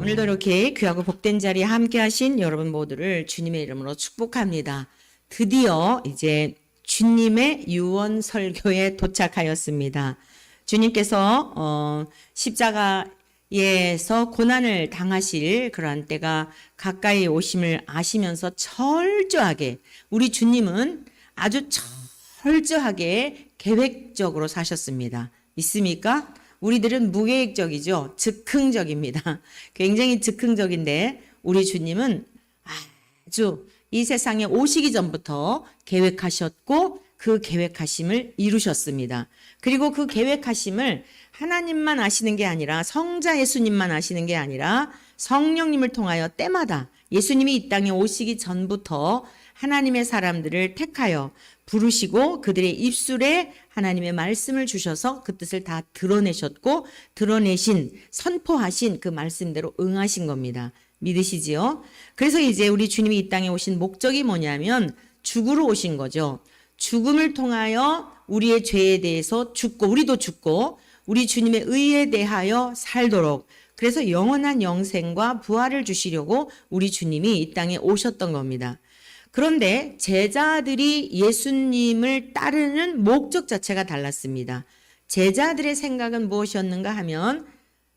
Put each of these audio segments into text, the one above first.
오늘도 이렇게 귀하고 복된 자리에 함께 하신 여러분 모두를 주님의 이름으로 축복합니다. 드디어 이제 주님의 유언 설교에 도착하였습니다. 주님께서 십자가에서 고난을 당하실 그러한 때가 가까이 오심을 아시면서 철저하게, 우리 주님은 아주 철저하게 계획적으로 사셨습니다. 믿습니까? 우리들은 무계획적이죠. 즉흥적입니다. 굉장히 즉흥적인데 우리 주님은 아주 이 세상에 오시기 전부터 계획하셨고 그 계획하심을 이루셨습니다. 그리고 그 계획하심을 하나님만 아시는 게 아니라 성자 예수님만 아시는 게 아니라 성령님을 통하여 때마다 예수님이 이 땅에 오시기 전부터 하나님의 사람들을 택하여 부르시고 그들의 입술에 하나님의 말씀을 주셔서 그 뜻을 다 드러내셨고 드러내신, 선포하신 그 말씀대로 응하신 겁니다. 믿으시지요? 그래서 이제 우리 주님이 이 땅에 오신 목적이 뭐냐면 죽으러 오신 거죠. 죽음을 통하여 우리의 죄에 대해서 죽고, 우리도 죽고 우리 주님의 의에 대하여 살도록, 그래서 영원한 영생과 부활을 주시려고 우리 주님이 이 땅에 오셨던 겁니다. 그런데 제자들이 예수님을 따르는 목적 자체가 달랐습니다. 제자들의 생각은 무엇이었는가 하면,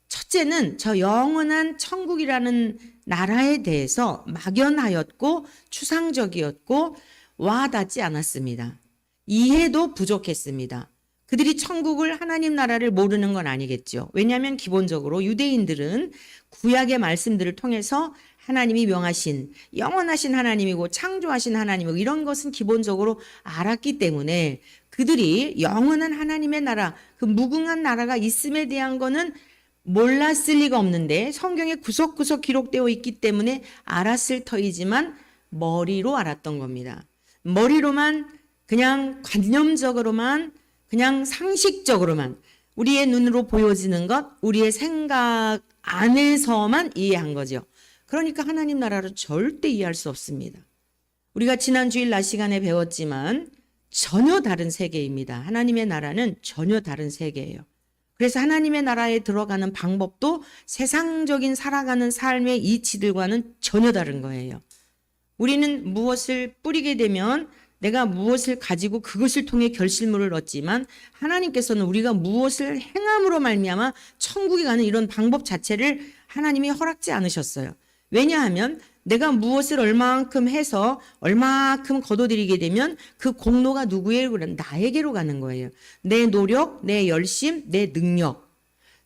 첫째는 저 영원한 천국이라는 나라에 대해서 막연하였고 추상적이었고 와닿지 않았습니다. 이해도 부족했습니다. 그들이 천국을, 하나님 나라를 모르는 건 아니겠죠. 왜냐하면 기본적으로 유대인들은 구약의 말씀들을 통해서 하나님이 명하신 영원하신 하나님이고 창조하신 하나님이고 이런 것은 기본적으로 알았기 때문에 그들이 영원한 하나님의 나라, 그 무궁한 나라가 있음에 대한 거는 몰랐을 리가 없는데 성경에 구석구석 기록되어 있기 때문에 알았을 터이지만 머리로 알았던 겁니다. 머리로만, 그냥 관념적으로만, 그냥 상식적으로만, 우리의 눈으로 보여지는 것, 우리의 생각 안에서만 이해한 거죠. 그러니까 하나님 나라를 절대 이해할 수 없습니다. 우리가 지난 주일 낮 시간에 배웠지만 전혀 다른 세계입니다. 하나님의 나라는 전혀 다른 세계예요. 그래서 하나님의 나라에 들어가는 방법도 세상적인 살아가는 삶의 이치들과는 전혀 다른 거예요. 우리는 무엇을 뿌리게 되면 내가 무엇을 가지고 그것을 통해 결실물을 얻지만 하나님께서는 우리가 무엇을 행함으로 말미암아 천국에 가는 이런 방법 자체를 하나님이 허락지 않으셨어요. 왜냐하면 내가 무엇을 얼마만큼 해서 얼마만큼 거둬들이게 되면 그 공로가 누구에게로? 나에게로 가는 거예요. 내 노력, 내 열심, 내 능력.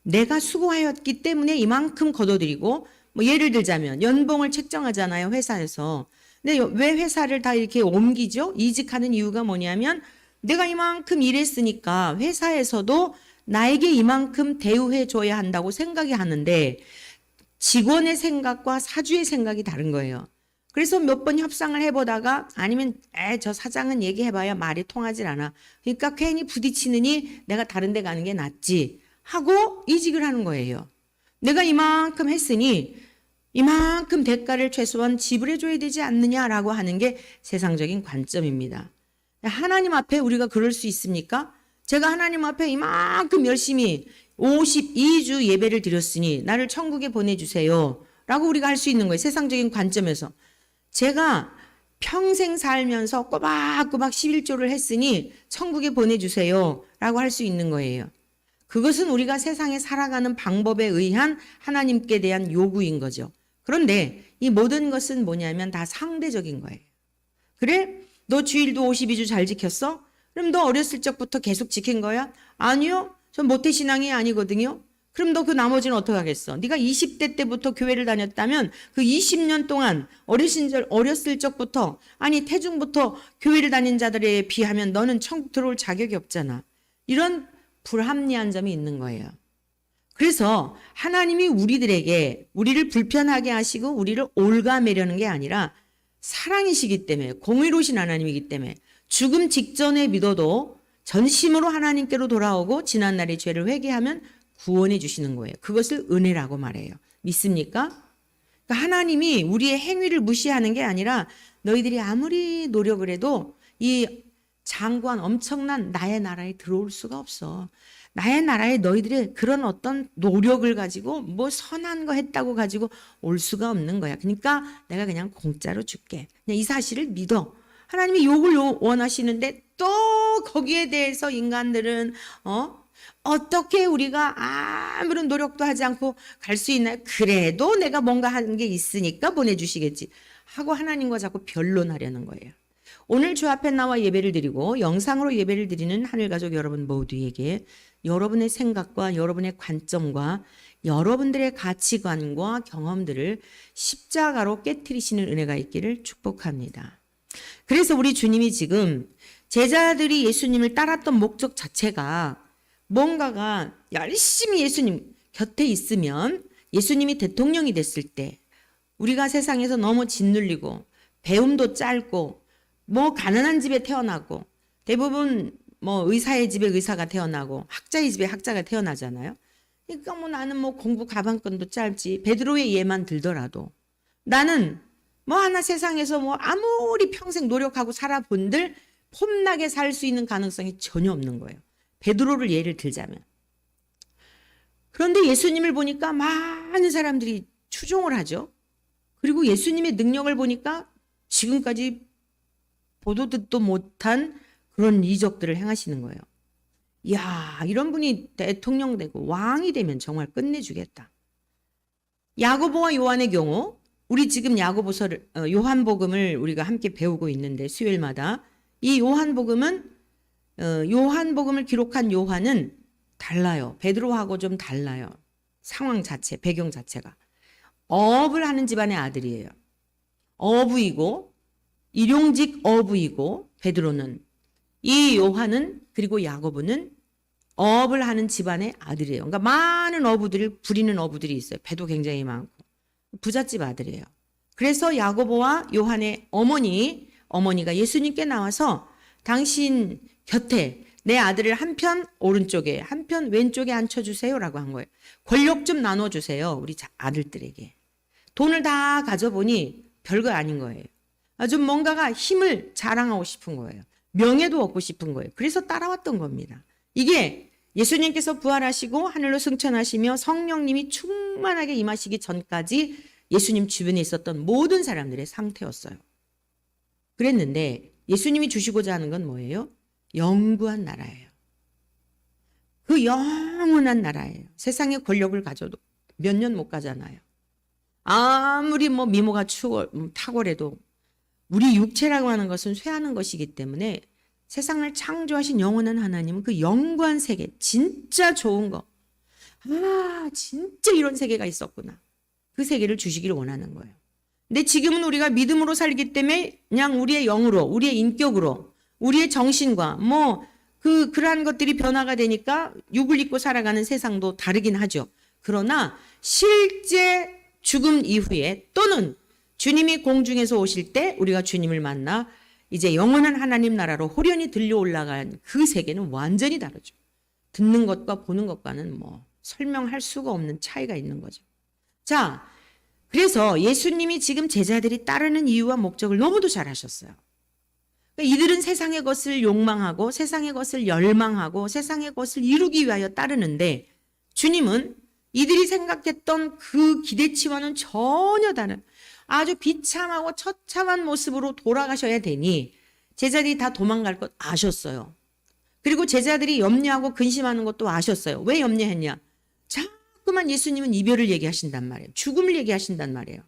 내가 수고하였기 때문에 이만큼 거둬들이고, 뭐 예를 들자면 연봉을 책정하잖아요, 회사에서. 근데 왜 회사를 다 이렇게 옮기죠? 이직하는 이유가 뭐냐면 내가 이만큼 일했으니까 회사에서도 나에게 이만큼 대우해 줘야 한다고 생각이 하는데 직원의 생각과 사주의 생각이 다른 거예요. 그래서 몇 번 협상을 해보다가 아니면 저 사장은 얘기해봐야 말이 통하질 않아. 그러니까 괜히 부딪히느니 내가 다른 데 가는 게 낫지 하고 이직을 하는 거예요. 내가 이만큼 했으니 이만큼 대가를 최소한 지불해 줘야 되지 않느냐라고 하는 게 세상적인 관점입니다. 하나님 앞에 우리가 그럴 수 있습니까? 제가 하나님 앞에 이만큼 열심히 52주 예배를 드렸으니 나를 천국에 보내주세요 라고 우리가 할 수 있는 거예요. 세상적인 관점에서. 제가 평생 살면서 꼬박꼬박 11조를 했으니 천국에 보내주세요 라고 할 수 있는 거예요. 그것은 우리가 세상에 살아가는 방법에 의한 하나님께 대한 요구인 거죠. 그런데 이 모든 것은 뭐냐면 다 상대적인 거예요. 그래? 너 주일도 52주 잘 지켰어? 그럼 너 어렸을 적부터 계속 지킨 거야? 아니요. 전 모태신앙이 아니거든요. 그럼 너 그 나머지는 어떻게 하겠어? 네가 20대 때부터 교회를 다녔다면 그 20년 동안 어렸을 적부터, 아니 태중부터 교회를 다닌 자들에 비하면 너는 천국 들어올 자격이 없잖아. 이런 불합리한 점이 있는 거예요. 그래서 하나님이 우리를 불편하게 하시고 우리를 올가매려는 게 아니라 사랑이시기 때문에, 공의로우신 하나님이기 때문에 죽음 직전에 믿어도 전심으로 하나님께로 돌아오고 지난날의 죄를 회개하면 구원해 주시는 거예요. 그것을 은혜라고 말해요. 믿습니까? 그러니까 하나님이 우리의 행위를 무시하는 게 아니라 너희들이 아무리 노력을 해도 이 장관 엄청난 나의 나라에 들어올 수가 없어. 나의 나라에 너희들의 그런 어떤 노력을 가지고 뭐 선한 거 했다고 가지고 올 수가 없는 거야. 그러니까 내가 그냥 공짜로 줄게. 그냥 이 사실을 믿어. 하나님이 욕을 원하시는데 또 거기에 대해서 인간들은 어떻게 우리가 아무런 노력도 하지 않고 갈 수 있나요? 그래도 내가 뭔가 하는 게 있으니까 보내주시겠지 하고 하나님과 자꾸 변론하려는 거예요. 오늘 주 앞에 나와 예배를 드리고 영상으로 예배를 드리는 하늘가족 여러분 모두에게 여러분의 생각과 여러분의 관점과 여러분들의 가치관과 경험들을 십자가로 깨트리시는 은혜가 있기를 축복합니다. 그래서 우리 주님이 지금 제자들이 예수님을 따랐던 목적 자체가 뭔가가 열심히 예수님 곁에 있으면 예수님이 대통령이 됐을 때 우리가 세상에서 너무 짓눌리고 배움도 짧고 뭐 가난한 집에 태어나고 대부분 뭐 의사의 집에 의사가 태어나고 학자의 집에 학자가 태어나잖아요. 그러니까 뭐 나는 뭐 공부 가방끈도 짧지 베드로의 예만 들더라도 나는 뭐 하나 세상에서 뭐 아무리 평생 노력하고 살아본들 폼나게 살 수 있는 가능성이 전혀 없는 거예요. 베드로를 예를 들자면. 그런데 예수님을 보니까 많은 사람들이 추종을 하죠. 그리고 예수님의 능력을 보니까 지금까지 보도 듣도 못한 그런 이적들을 행하시는 거예요. 이야, 이런 분이 대통령 되고 왕이 되면 정말 끝내주겠다. 야고보와 요한의 경우 우리 지금 야고보서를 요한복음을 우리가 함께 배우고 있는데 수요일마다 이 요한복음을 기록한 요한은 달라요. 베드로하고 좀 달라요. 상황 자체, 배경 자체가. 어업을 하는 집안의 아들이에요. 어부이고 일용직 어부이고 베드로는 이 요한은 그리고 야고보는 어업을 하는 집안의 아들이에요. 그러니까 많은 어부들을 부리는 어부들이 있어요. 배도 굉장히 많고 부잣집 아들이에요. 그래서 야고보와 요한의 어머니가 예수님께 나와서 당신 곁에 내 아들을 한편 오른쪽에 한편 왼쪽에 앉혀주세요라고 한 거예요. 권력 좀 나눠주세요. 우리 아들들에게. 돈을 다 가져보니 별거 아닌 거예요. 좀 뭔가가 힘을 자랑하고 싶은 거예요. 명예도 얻고 싶은 거예요. 그래서 따라왔던 겁니다. 이게 예수님께서 부활하시고 하늘로 승천하시며 성령님이 충만하게 임하시기 전까지 예수님 주변에 있었던 모든 사람들의 상태였어요. 그랬는데 예수님이 주시고자 하는 건 뭐예요? 영구한 나라예요. 그 영원한 나라예요. 세상의 권력을 가져도 몇 년 못 가잖아요. 아무리 뭐 미모가 탁월해도 우리 육체라고 하는 것은 쇠하는 것이기 때문에 세상을 창조하신 영원한 하나님은 그 영구한 세계, 진짜 좋은 거. 진짜 이런 세계가 있었구나. 그 세계를 주시기를 원하는 거예요. 근데 지금은 우리가 믿음으로 살기 때문에 그냥 우리의 영으로, 우리의 인격으로, 우리의 정신과 그러한 것들이 변화가 되니까 육을 입고 살아가는 세상도 다르긴 하죠. 그러나 실제 죽음 이후에 또는 주님이 공중에서 오실 때 우리가 주님을 만나 이제 영원한 하나님 나라로 호련히 들려 올라간 그 세계는 완전히 다르죠. 듣는 것과 보는 것과는 설명할 수가 없는 차이가 있는 거죠. 자, 그래서 예수님이 지금 제자들이 따르는 이유와 목적을 너무도 잘 아셨어요. 그러니까 이들은 세상의 것을 욕망하고 세상의 것을 열망하고 세상의 것을 이루기 위하여 따르는데 주님은 이들이 생각했던 그 기대치와는 전혀 다른 아주 비참하고 처참한 모습으로 돌아가셔야 되니 제자들이 다 도망갈 것 아셨어요. 그리고 제자들이 염려하고 근심하는 것도 아셨어요. 왜 염려했냐? 자꾸만 예수님은 이별을 얘기하신단 말이에요. 죽음을 얘기하신단 말이에요.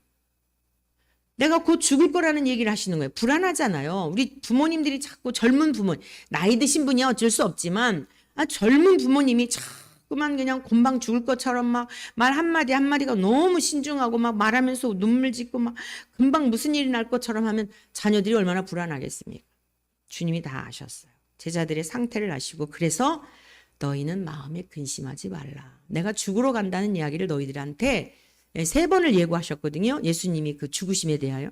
내가 곧 죽을 거라는 얘기를 하시는 거예요. 불안하잖아요. 우리 부모님들이 자꾸 젊은 부모, 나이 드신 분이야 어쩔 수 없지만 젊은 부모님이 자꾸만 그냥 곰방 죽을 것처럼 막 말 한마디 한마디가 너무 신중하고 막 말하면서 눈물 짓고 막 금방 무슨 일이 날 것처럼 하면 자녀들이 얼마나 불안하겠습니까? 주님이 다 아셨어요. 제자들의 상태를 아시고 그래서 너희는 마음에 근심하지 말라. 내가 죽으러 간다는 이야기를 너희들한테 3번을 예고하셨거든요. 예수님이 그 죽으심에 대하여.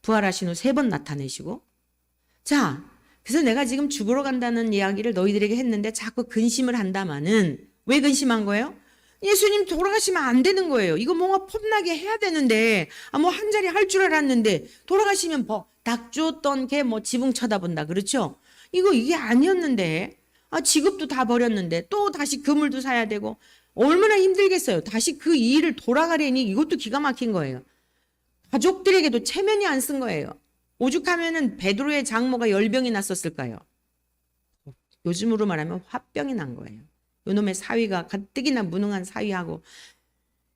부활하신 후 3번 나타내시고. 자, 그래서 내가 지금 죽으러 간다는 이야기를 너희들에게 했는데 자꾸 근심을 한다마는 왜 근심한 거예요? 예수님 돌아가시면 안 되는 거예요. 이거 뭔가 폼나게 해야 되는데 한 자리 할 줄 알았는데 돌아가시면 닭 줬던 개 지붕 쳐다본다. 그렇죠? 이게 아니었는데 직업도 다 버렸는데 또 다시 그물도 사야 되고 얼마나 힘들겠어요. 다시 그 일을 돌아가려니 이것도 기가 막힌 거예요. 가족들에게도 체면이 안 쓴 거예요. 오죽하면은 베드로의 장모가 열병이 났었을까요? 요즘으로 말하면 화병이 난 거예요. 요놈의 사위가 가뜩이나 무능한 사위하고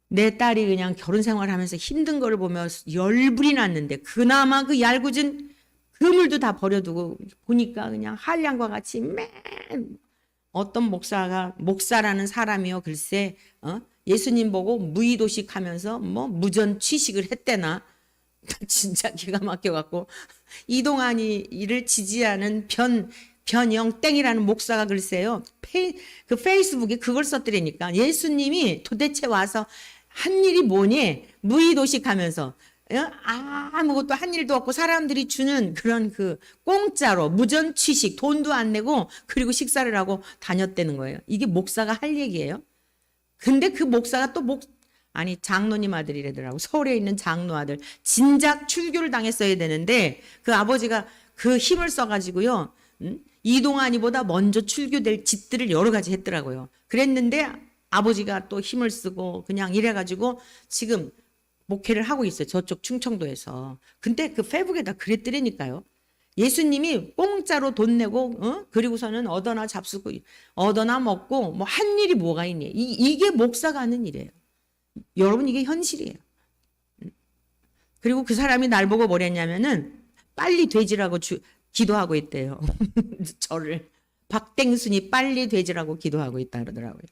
내 딸이 그냥 결혼 생활하면서 힘든 거를 보며 열불이 났는데 그나마 그 얄궂은 그물도 다 버려두고 보니까 그냥 한량과 같이 맨 어떤 목사라는 사람이요 글쎄 예수님 보고 무의도식하면서 뭐 무전 취식을 했대나 진짜 기가 막혀갖고 이동환이 이를 지지하는 변영 땡이라는 목사가 글쎄요 그 페이스북에 그걸 썼더라니까 예수님이 도대체 와서 한 일이 뭐니 무의도식하면서 아무것도 한 일도 없고 사람들이 주는 그런 그 공짜로 무전 취식 돈도 안 내고 그리고 식사를 하고 다녔다는 거예요. 이게 목사가 할 얘기예요. 근데 그 목사가 또 장로님 아들이라더라고. 서울에 있는 장로 아들. 진작 출교를 당했어야 되는데 그 아버지가 그 힘을 써가지고요. 이동환이보다 먼저 출교될 짓들을 여러 가지 했더라고요. 그랬는데 아버지가 또 힘을 쓰고 그냥 이래가지고 지금 목회를 하고 있어요. 저쪽 충청도에서. 근데 그 페이북에다 그랬더라니까요. 예수님이 공짜로 돈 내고 그리고서는 얻어나 잡수고 얻어나 먹고 뭐 한 일이 뭐가 있니. 이게 목사가 하는 일이에요. 여러분 이게 현실이에요. 그리고 그 사람이 날 보고 뭐랬냐면은 빨리 되지라고 기도하고 있대요. 저를 박땡순이 빨리 되지라고 기도하고 있다 그러더라고요.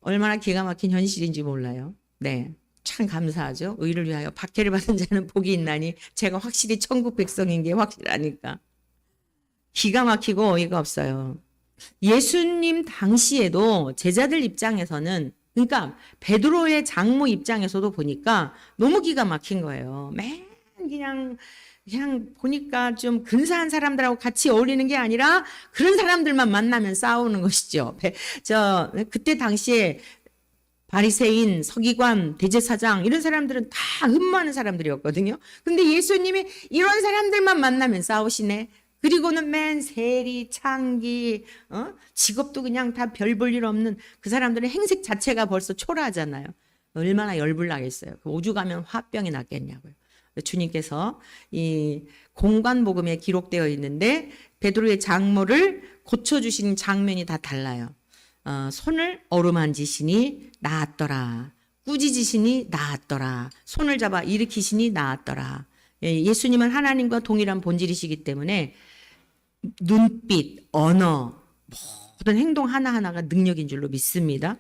얼마나 기가 막힌 현실인지 몰라요. 네, 참 감사하죠. 의를 위하여 박해를 받은 자는 복이 있나니 제가 확실히 천국 백성인 게 확실하니까. 기가 막히고 어이가 없어요. 예수님 당시에도 제자들 입장에서는 그러니까 베드로의 장모 입장에서도 보니까 너무 기가 막힌 거예요. 맨 그냥 보니까 좀 근사한 사람들하고 같이 어울리는 게 아니라 그런 사람들만 만나면 싸우는 것이죠. 그때 당시에 바리새인, 서기관, 대제사장 이런 사람들은 다 흠모하는 사람들이었거든요. 근데 예수님이 이런 사람들만 만나면 싸우시네. 그리고는 맨 세리, 창기, 직업도 그냥 다 별 볼 일 없는 그 사람들의 행색 자체가 벌써 초라하잖아요. 얼마나 열불나겠어요. 오죽하면 화병이 났겠냐고요. 주님께서 이 공관복음에 기록되어 있는데 베드로의 장모를 고쳐주신 장면이 다 달라요. 손을 어루만지시니 나았더라. 꾸짖으시니 나았더라. 손을 잡아 일으키시니 나았더라. 예수님은 하나님과 동일한 본질이시기 때문에 눈빛, 언어, 모든 행동 하나하나가 능력인 줄로 믿습니다.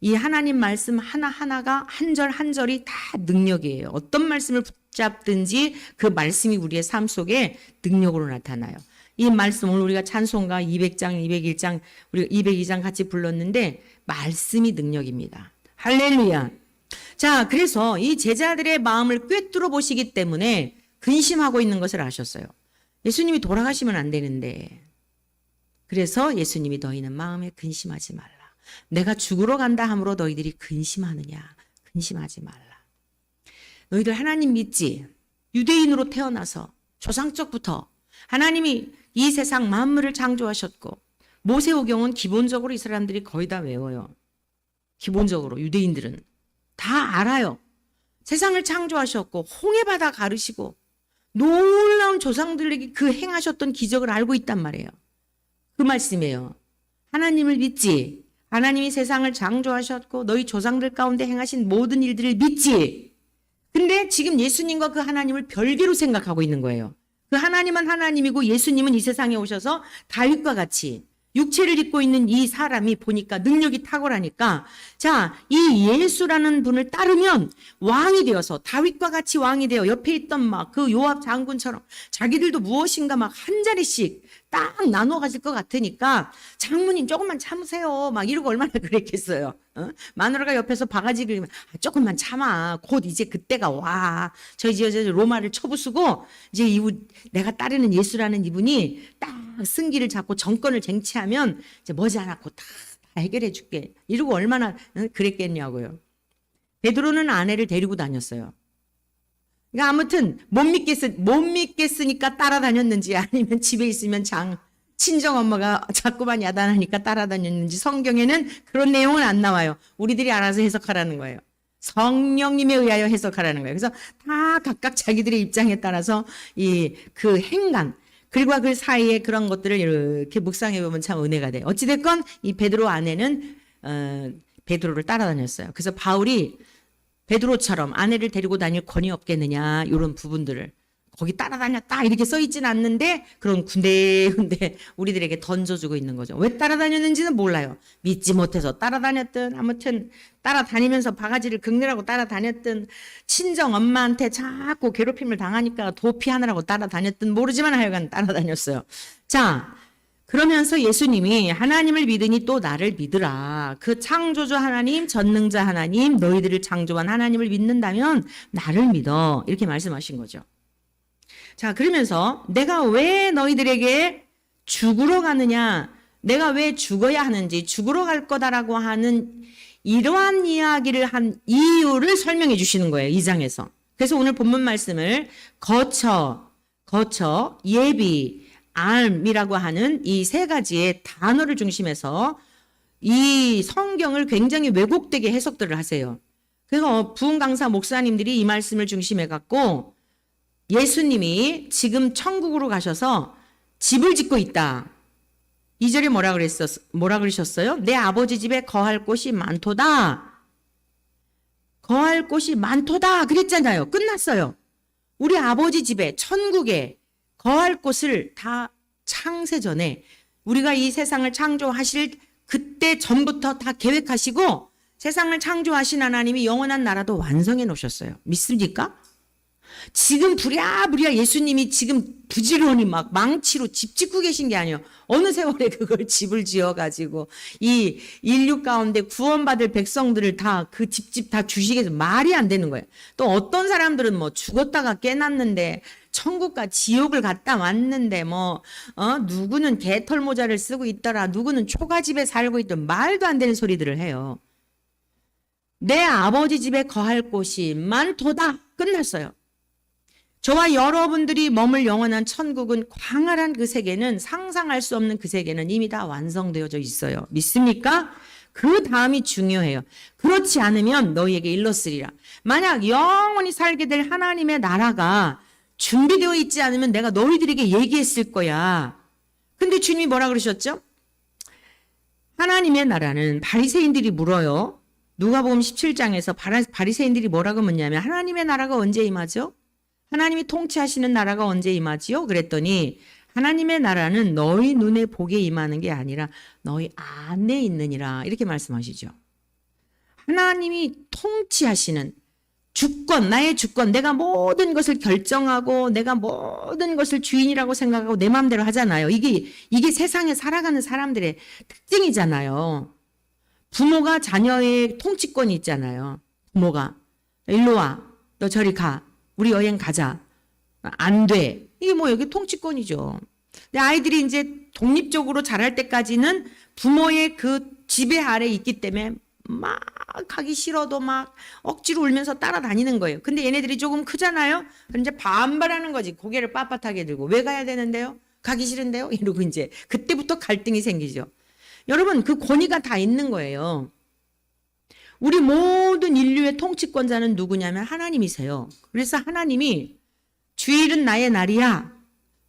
이 하나님 말씀 하나하나가 한 절 한 절이 다 능력이에요. 어떤 말씀을 붙잡든지 그 말씀이 우리의 삶 속에 능력으로 나타나요. 이 말씀 오늘 우리가 찬송가 200장, 201장, 우리가 202장 같이 불렀는데 말씀이 능력입니다. 할렐루야. 자, 그래서 이 제자들의 마음을 꿰뚫어 보시기 때문에 근심하고 있는 것을 아셨어요. 예수님이 돌아가시면 안 되는데. 그래서 예수님이 너희는 마음에 근심하지 말라. 내가 죽으러 간다 함으로 너희들이 근심하느냐. 근심하지 말라. 너희들 하나님 믿지? 유대인으로 태어나서 조상적부터 하나님이 이 세상 만물을 창조하셨고 모세오경은 기본적으로 이 사람들이 거의 다 외워요. 기본적으로 유대인들은 다 알아요. 세상을 창조하셨고 홍해바다 가르시고 놀라운 조상들에게 그 행하셨던 기적을 알고 있단 말이에요. 그 말씀이에요. 하나님을 믿지? 하나님이 세상을 창조하셨고 너희 조상들 가운데 행하신 모든 일들을 믿지? 근데 지금 예수님과 그 하나님을 별개로 생각하고 있는 거예요. 그 하나님은 하나님이고 예수님은 이 세상에 오셔서 다윗과 같이 육체를 입고 있는 이 사람이 보니까 능력이 탁월하니까 자, 이 예수라는 분을 따르면 왕이 되어서 다윗과 같이 왕이 되어 옆에 있던 막 그 요압 장군처럼 자기들도 무엇인가 막 한 자리씩 딱 나눠 가질 것 같으니까 장모님 조금만 참으세요. 막 이러고 얼마나 그랬겠어요. 마누라가 옆에서 바가지 긁으면 조금만 참아. 곧 이제 그때가 와. 저 이제 로마를 쳐부수고 이제 내가 따르는 예수라는 이분이 딱 승기를 잡고 정권을 쟁취하면 이제 머지않았고 다 해결해 줄게. 이러고 얼마나 그랬겠냐고요. 베드로는 아내를 데리고 다녔어요. 그러니까 아무튼 못 믿겠으니까 따라다녔는지 아니면 집에 있으면 친정 엄마가 자꾸만 야단하니까 따라다녔는지 성경에는 그런 내용은 안 나와요. 우리들이 알아서 해석하라는 거예요. 성령님에 의하여 해석하라는 거예요. 그래서 다 각각 자기들의 입장에 따라서 그 행간, 글과 글 사이에 그런 것들을 이렇게 묵상해 보면 참 은혜가 돼요. 어찌됐건 이 베드로 아내는 베드로를 따라다녔어요. 그래서 바울이 베드로처럼 아내를 데리고 다닐 권위 없겠느냐 이런 부분들을 거기 따라다녔다 이렇게 써있진 않는데 그런 군데군데 우리들에게 던져주고 있는 거죠. 왜 따라다녔는지는 몰라요. 믿지 못해서 따라다녔든 아무튼 따라다니면서 바가지를 긁느라고 따라다녔든 친정 엄마한테 자꾸 괴롭힘을 당하니까 도피하느라고 따라다녔든 모르지만 하여간 따라다녔어요. 자, 그러면서 예수님이 하나님을 믿으니 또 나를 믿으라. 그 창조주 하나님, 전능자 하나님, 너희들을 창조한 하나님을 믿는다면 나를 믿어. 이렇게 말씀하신 거죠. 자, 그러면서 내가 왜 너희들에게 죽으러 가느냐, 내가 왜 죽어야 하는지, 죽으러 갈 거다라고 하는 이러한 이야기를 한 이유를 설명해 주시는 거예요, 이 장에서. 그래서 오늘 본문 말씀을 거처, 예비, 알이라고 하는 이 세 가지의 단어를 중심해서 이 성경을 굉장히 왜곡되게 해석들을 하세요. 그래서 부흥 강사 목사님들이 이 말씀을 중심해 갖고 예수님이 지금 천국으로 가셔서 집을 짓고 있다. 2절에 뭐라 그러셨어요? 내 아버지 집에 거할 곳이 많도다. 거할 곳이 많도다. 그랬잖아요. 끝났어요. 우리 아버지 집에, 천국에 거할 곳을 다 창세전에 우리가 이 세상을 창조하실 그때 전부터 다 계획하시고 세상을 창조하신 하나님이 영원한 나라도 완성해 놓으셨어요. 믿습니까? 지금 부랴부랴 예수님이 지금 부지런히 막 망치로 집 짓고 계신 게 아니에요. 어느 세월에 그걸 집을 지어가지고 이 인류 가운데 구원받을 백성들을 다 그 집집 다 주시겠어. 말이 안 되는 거예요. 또 어떤 사람들은 뭐 죽었다가 깨났는데 천국과 지옥을 갔다 왔는데 누구는 개털 모자를 쓰고 있더라. 누구는 초가집에 살고 있더라. 말도 안 되는 소리들을 해요. 내 아버지 집에 거할 곳이 많도다. 끝났어요. 저와 여러분들이 머물 영원한 천국은 광활한 그 세계는 상상할 수 없는 그 세계는 이미 다 완성되어져 있어요. 믿습니까? 그 다음이 중요해요. 그렇지 않으면 너희에게 일렀으리라. 만약 영원히 살게 될 하나님의 나라가 준비되어 있지 않으면 내가 너희들에게 얘기했을 거야. 근데 주님이 뭐라 그러셨죠? 하나님의 나라는 바리새인들이 물어요. 누가복음 17장에서 바리새인들이 뭐라고 묻냐면 하나님의 나라가 언제 임하죠? 하나님이 통치하시는 나라가 언제 임하지요? 그랬더니 하나님의 나라는 너희 눈에 보게 임하는 게 아니라 너희 안에 있느니라 이렇게 말씀하시죠. 하나님이 통치하시는 주권, 나의 주권, 내가 모든 것을 결정하고 내가 모든 것을 주인이라고 생각하고 내 마음대로 하잖아요. 이게 세상에 살아가는 사람들의 특징이잖아요. 부모가 자녀의 통치권이 있잖아요. 부모가 일로 와, 너 저리 가. 우리 여행 가자. 안 돼. 이게 여기 통치권이죠. 근데 아이들이 이제 독립적으로 자랄 때까지는 부모의 그 지배 아래 있기 때문에 막 가기 싫어도 막 억지로 울면서 따라다니는 거예요. 근데 얘네들이 조금 크잖아요. 그럼 이제 반발하는 거지. 고개를 빳빳하게 들고 왜 가야 되는데요? 가기 싫은데요? 이러고 이제 그때부터 갈등이 생기죠. 여러분 그 권위가 다 있는 거예요. 우리 모든 인류의 통치권자는 누구냐면 하나님이세요. 그래서 하나님이 주일은 나의 날이야.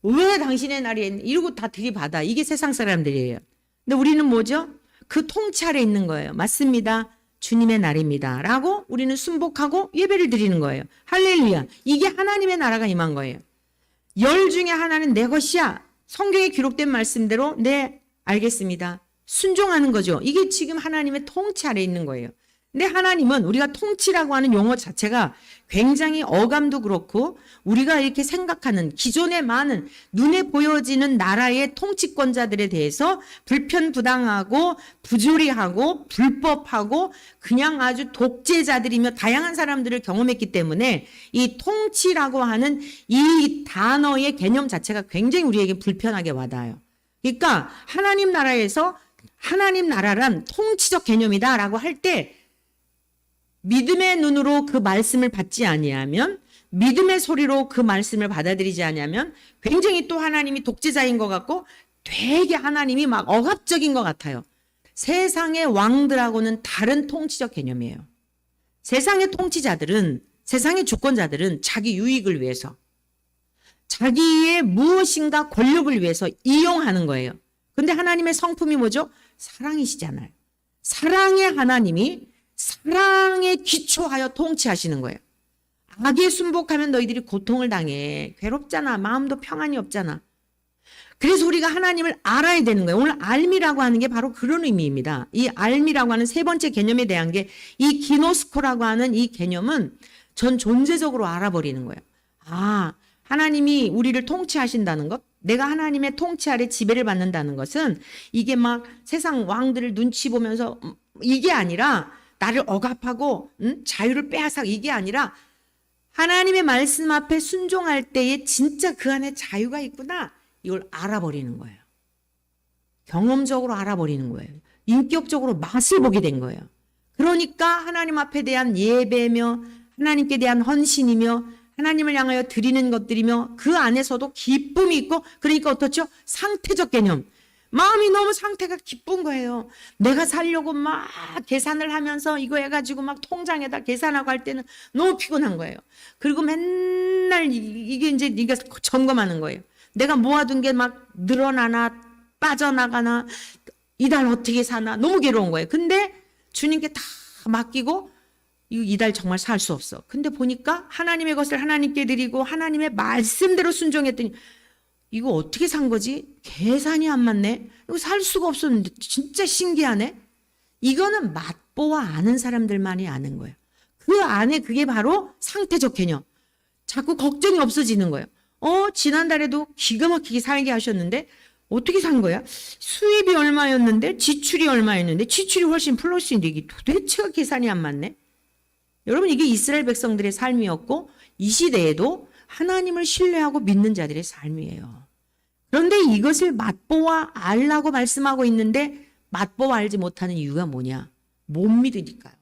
왜 당신의 날이야? 이러고 다 들이받아. 이게 세상 사람들이에요. 근데 우리는 뭐죠? 그 통치 아래 있는 거예요. 맞습니다. 주님의 날입니다. 라고 우리는 순복하고 예배를 드리는 거예요. 할렐루야. 이게 하나님의 나라가 임한 거예요. 열 중에 하나는 내 것이야. 성경에 기록된 말씀대로 네, 알겠습니다. 순종하는 거죠. 이게 지금 하나님의 통치 아래 있는 거예요. 근데 하나님은 우리가 통치라고 하는 용어 자체가 굉장히 어감도 그렇고 우리가 이렇게 생각하는 기존의 많은 눈에 보여지는 나라의 통치권자들에 대해서 불편부당하고 부조리하고 불법하고 그냥 아주 독재자들이며 다양한 사람들을 경험했기 때문에 이 통치라고 하는 이 단어의 개념 자체가 굉장히 우리에게 불편하게 와닿아요. 그러니까 하나님 나라에서 하나님 나라란 통치적 개념이다라고 할 때 믿음의 눈으로 그 말씀을 받지 아니하면 믿음의 소리로 그 말씀을 받아들이지 아니하면 굉장히 또 하나님이 독재자인 것 같고 되게 하나님이 막 억압적인 것 같아요. 세상의 왕들하고는 다른 통치적 개념이에요. 세상의 통치자들은, 세상의 주권자들은 자기 유익을 위해서, 자기의 무엇인가 권력을 위해서 이용하는 거예요. 근데 하나님의 성품이 뭐죠? 사랑이시잖아요. 사랑의 하나님이 사랑에 기초하여 통치하시는 거예요. 악에 순복하면 너희들이 고통을 당해. 괴롭잖아. 마음도 평안이 없잖아. 그래서 우리가 하나님을 알아야 되는 거예요. 오늘 알미라고 하는 게 바로 그런 의미입니다. 이 알미라고 하는 세 번째 개념에 대한 게 이 기노스코라고 하는 이 개념은 전 존재적으로 알아버리는 거예요. 아, 하나님이 우리를 통치하신다는 것, 내가 하나님의 통치 아래 지배를 받는다는 것은 이게 막 세상 왕들을 눈치 보면서 이게 아니라 나를 억압하고 자유를 빼앗아 이게 아니라 하나님의 말씀 앞에 순종할 때에 진짜 그 안에 자유가 있구나. 이걸 알아버리는 거예요. 경험적으로 알아버리는 거예요. 인격적으로 맛을 보게 된 거예요. 그러니까 하나님 앞에 대한 예배며 하나님께 대한 헌신이며 하나님을 향하여 드리는 것들이며 그 안에서도 기쁨이 있고 그러니까 어떻죠? 상태적 개념. 마음이 너무 상태가 기쁜 거예요. 내가 살려고 막 계산을 하면서 이거 해가지고 막 통장에다 계산하고 할 때는 너무 피곤한 거예요. 그리고 맨날 이게 이제 네가 점검하는 거예요. 내가 모아둔 게 막 늘어나나 빠져나가나 이달 어떻게 사나 너무 괴로운 거예요. 근데 주님께 다 맡기고 이달 정말 살 수 없어. 근데 보니까 하나님의 것을 하나님께 드리고 하나님의 말씀대로 순종했더니 이거 어떻게 산 거지? 계산이 안 맞네. 이거 살 수가 없었는데 진짜 신기하네. 이거는 맛보아 아는 사람들만이 아는 거예요. 그 안에 그게 바로 상태적 개념. 자꾸 걱정이 없어지는 거예요. 지난달에도 기가 막히게 살게 하셨는데 어떻게 산 거야? 수입이 얼마였는데 지출이 얼마였는데 지출이 훨씬 플러스인데 이게 도대체가 계산이 안 맞네. 여러분 이게 이스라엘 백성들의 삶이었고 이 시대에도 하나님을 신뢰하고 믿는 자들의 삶이에요. 그런데 이것을 맛보아 알라고 말씀하고 있는데 맛보아 알지 못하는 이유가 뭐냐? 못 믿으니까요.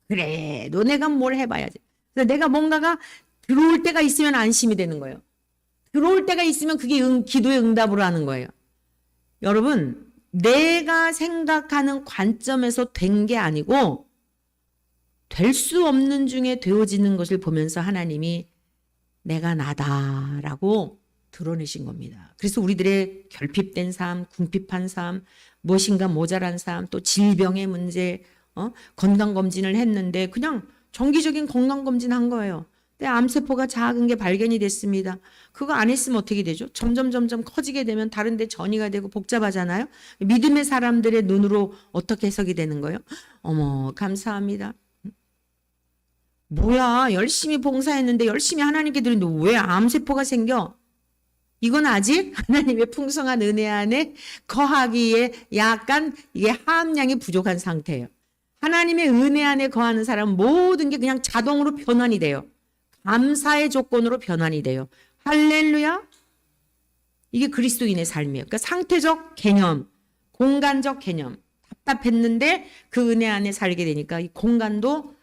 그래, 너네가 뭘 해봐야지. 그래서 내가 뭔가가 들어올 때가 있으면 안심이 되는 거예요. 들어올 때가 있으면 그게 기도의 응답으로 하는 거예요. 여러분, 내가 생각하는 관점에서 된 게 아니고 될 수 없는 중에 되어지는 것을 보면서 하나님이 내가 나다라고 드러내신 겁니다. 그래서 우리들의 결핍된 삶, 궁핍한 삶, 무엇인가 모자란 삶, 또 질병의 문제, 건강검진을 했는데 그냥 정기적인 건강검진 한 거예요. 근데 암세포가 작은 게 발견이 됐습니다. 그거 안 했으면 어떻게 되죠? 점점 커지게 되면 다른 데 전이가 되고 복잡하잖아요. 믿음의 사람들의 눈으로 어떻게 해석이 되는 거예요? 어머, 감사합니다. 뭐야, 열심히 봉사했는데 열심히 하나님께 드리는데 왜 암세포가 생겨? 이건 아직 하나님의 풍성한 은혜 안에 거하기에 약간 이게 함량이 부족한 상태예요. 하나님의 은혜 안에 거하는 사람은 모든 게 그냥 자동으로 변환이 돼요. 감사의 조건으로 변환이 돼요. 할렐루야. 이게 그리스도인의 삶이에요. 그러니까 상태적 개념, 공간적 개념. 답답했는데 그 은혜 안에 살게 되니까 이 공간도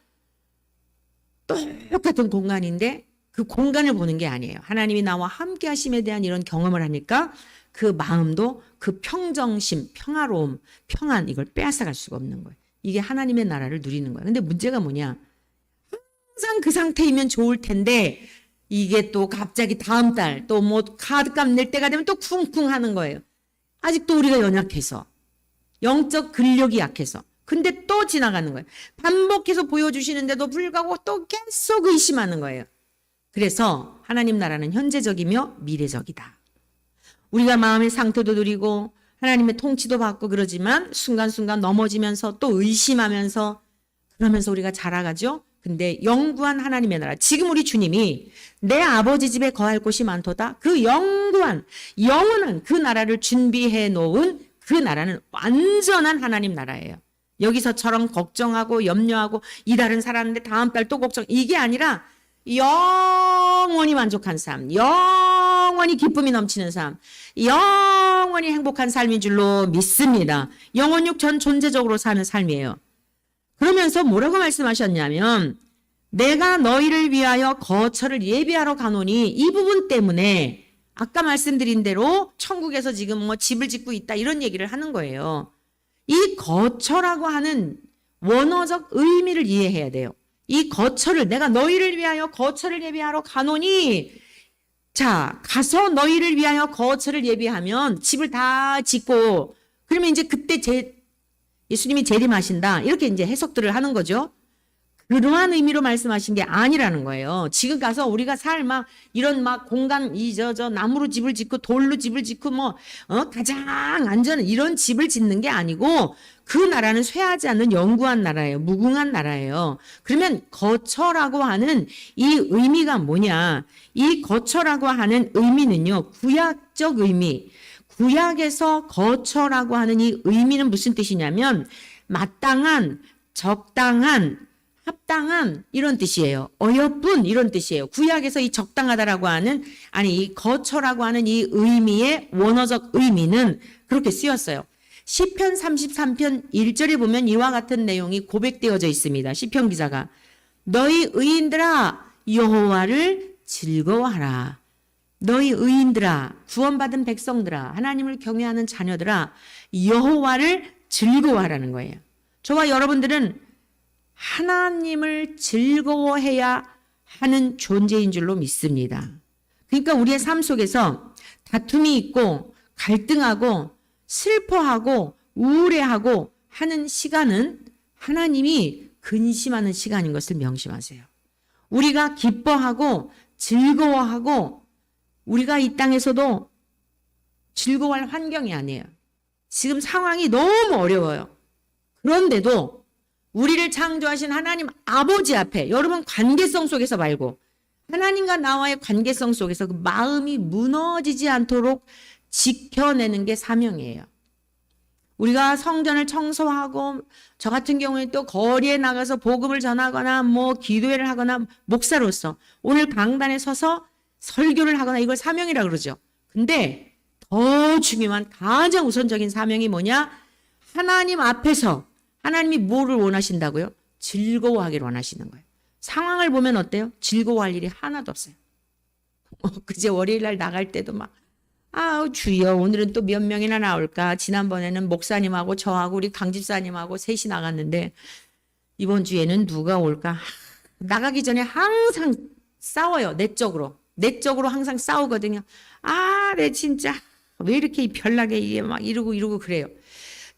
똑같은 공간인데 그 공간을 보는 게 아니에요. 하나님이 나와 함께 하심에 대한 이런 경험을 하니까 그 마음도 그 평정심, 평화로움, 평안 이걸 빼앗아갈 수가 없는 거예요. 이게 하나님의 나라를 누리는 거예요. 근데 문제가 뭐냐? 항상 그 상태이면 좋을 텐데 이게 또 갑자기 다음 달 또 뭐 카드값 낼 때가 되면 또 쿵쿵 하는 거예요. 아직도 우리가 연약해서 영적 근력이 약해서 근데 또 지나가는 거예요. 반복해서 보여주시는데도 불구하고 또 계속 의심하는 거예요. 그래서 하나님 나라는 현재적이며 미래적이다. 우리가 마음의 상태도 누리고 하나님의 통치도 받고 그러지만 순간순간 넘어지면서 또 의심하면서 그러면서 우리가 자라가죠. 근데 영구한 하나님의 나라, 지금 우리 주님이 내 아버지 집에 거할 곳이 많도다. 그 영원한 그 나라를 준비해 놓은 그 나라는 완전한 하나님 나라예요. 여기서처럼 걱정하고 염려하고 이달은 살았는데 다음 달 또 걱정 이게 아니라 영원히 만족한 삶, 영원히 기쁨이 넘치는 삶, 영원히 행복한 삶인 줄로 믿습니다. 영혼육 전 존재적으로 사는 삶이에요. 그러면서 뭐라고 말씀하셨냐면 내가 너희를 위하여 거처를 예비하러 가노니 이 부분 때문에 아까 말씀드린 대로 천국에서 지금 뭐 집을 짓고 있다 이런 얘기를 하는 거예요. 이 거처라고 하는 원어적 의미를 이해해야 돼요. 이 거처를 내가 너희를 위하여 거처를 예비하러 가노니, 자, 가서 너희를 위하여 거처를 예비하면 집을 다 짓고, 그러면 이제 그때 예수님이 재림하신다 이렇게 이제 해석들을 하는 거죠. 그러한 의미로 말씀하신 게 아니라는 거예요. 지금 가서 우리가 막 이런 막 공간 나무로 집을 짓고 돌로 집을 짓고 가장 안전한 이런 집을 짓는 게 아니고, 그 나라는 쇠하지 않는 영구한 나라예요. 무궁한 나라예요. 그러면 거처라고 하는 이 의미가 뭐냐? 이 거처라고 하는 의미는요, 구약적 의미. 구약에서 거처라고 하는 이 의미는 무슨 뜻이냐면 마땅한, 적당한, 합당한 이런 뜻이에요. 어여쁜 이런 뜻이에요. 구약에서 이 적당하다라고 하는, 이 거처라고 하는 이 의미의 원어적 의미는 그렇게 쓰였어요. 시편 33편 1절에 보면 이와 같은 내용이 고백되어져 있습니다. 시편 기자가 너희 의인들아 여호와를 즐거워하라. 너희 의인들아, 구원받은 백성들아, 하나님을 경외하는 자녀들아, 여호와를 즐거워하라는 거예요. 저와 여러분들은 하나님을 즐거워해야 하는 존재인 줄로 믿습니다. 그러니까 우리의 삶 속에서 다툼이 있고 갈등하고 슬퍼하고 우울해하고 하는 시간은 하나님이 근심하는 시간인 것을 명심하세요. 우리가 기뻐하고 즐거워하고 우리가 이 땅에서도 즐거워할 환경이 아니에요. 지금 상황이 너무 어려워요. 그런데도 우리를 창조하신 하나님 아버지 앞에, 여러분 관계성 속에서 말고 하나님과 나와의 관계성 속에서 그 마음이 무너지지 않도록 지켜내는 게 사명이에요. 우리가 성전을 청소하고 저 같은 경우에 또 거리에 나가서 복음을 전하거나 기도회를 하거나 목사로서 오늘 강단에 서서 설교를 하거나 이걸 사명이라고 그러죠. 근데 더 중요한 가장 우선적인 사명이 뭐냐? 하나님 앞에서 하나님이 뭐를 원하신다고요? 즐거워하기를 원하시는 거예요. 상황을 보면 어때요? 즐거워할 일이 하나도 없어요. 그제 월요일 날 나갈 때도 주여 오늘은 또 몇 명이나 나올까? 지난번에는 목사님하고 저하고 우리 강집사님하고 셋이 나갔는데 이번 주에는 누가 올까? 나가기 전에 항상 싸워요. 내적으로 항상 싸우거든요. 내 진짜 왜 이렇게 별나게 이게 이러고 그래요.